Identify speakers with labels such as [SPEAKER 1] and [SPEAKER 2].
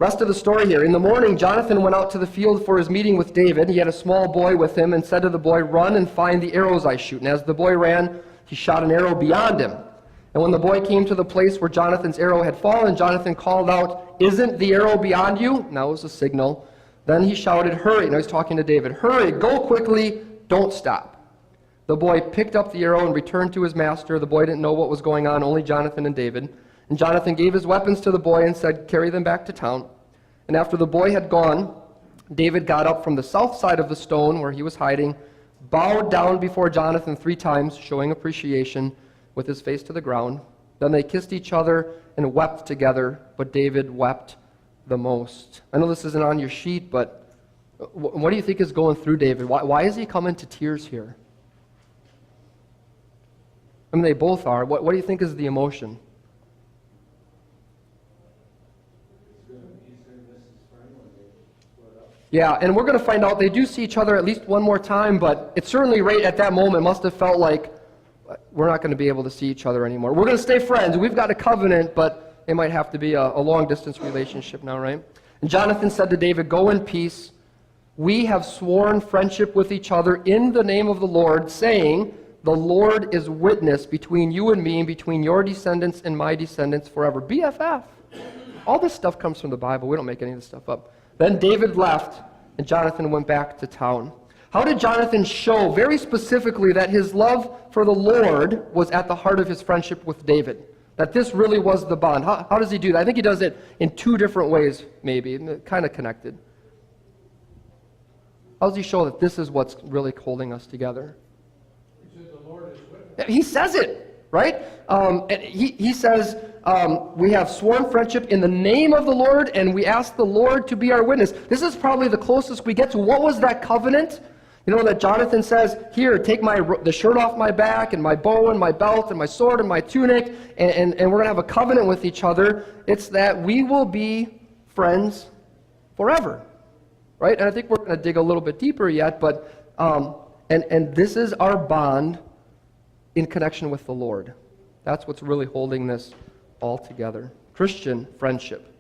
[SPEAKER 1] Rest of the story here. In the morning, Jonathan went out to the field for his meeting with David. He had a small boy with him and said to the boy, "Run and find the arrows I shoot." And as the boy ran, he shot an arrow beyond him. And when the boy came to the place where Jonathan's arrow had fallen, Jonathan called out, "Isn't the arrow beyond you?" And that was a signal. Then he shouted, "Hurry." And I was talking to David. "Hurry, go quickly, don't stop." The boy picked up the arrow and returned to his master. The boy didn't know what was going on, only Jonathan and David. And Jonathan gave his weapons to the boy and said, "Carry them back to town." And after the boy had gone, David got up from the south side of the stone where he was hiding, bowed down before Jonathan 3 times, showing appreciation, with his face to the ground. Then they kissed each other and wept together, but David wept the most. I know this isn't on your sheet, but what do you think is going through David? Why is he coming to tears here? I mean, they both are. What do you think is the emotion? Yeah, and we're going to find out they do see each other at least one more time, but it certainly right at that moment must have felt like we're not going to be able to see each other anymore. We're going to stay friends. We've got a covenant, but it might have to be a long-distance relationship now, right? And Jonathan said to David, "Go in peace. We have sworn friendship with each other in the name of the Lord, saying, 'The Lord is witness between you and me, and between your descendants and my descendants forever.'" BFF. All this stuff comes from the Bible. We don't make any of this stuff up. Then David left, and Jonathan went back to town. How did Jonathan show very specifically that his love for the Lord was at the heart of his friendship with David? That this really was the bond. How does he do that? I think he does it in 2 different ways, maybe, kind of connected. How does he show that this is what's really holding us together?
[SPEAKER 2] He said the Lord is with us.
[SPEAKER 1] He says it, right? And he says, we have sworn friendship in the name of the Lord, and we ask the Lord to be our witness. This is probably the closest we get to what was that covenant? You know, that Jonathan says, "Here, take the shirt off my back, and my bow, and my belt, and my sword, and my tunic, and we're going to have a covenant with each other." It's that we will be friends forever, right? And I think we're going to dig a little bit deeper yet, but and this is our bond in connection with the Lord. That's what's really holding this all together. Christian friendship.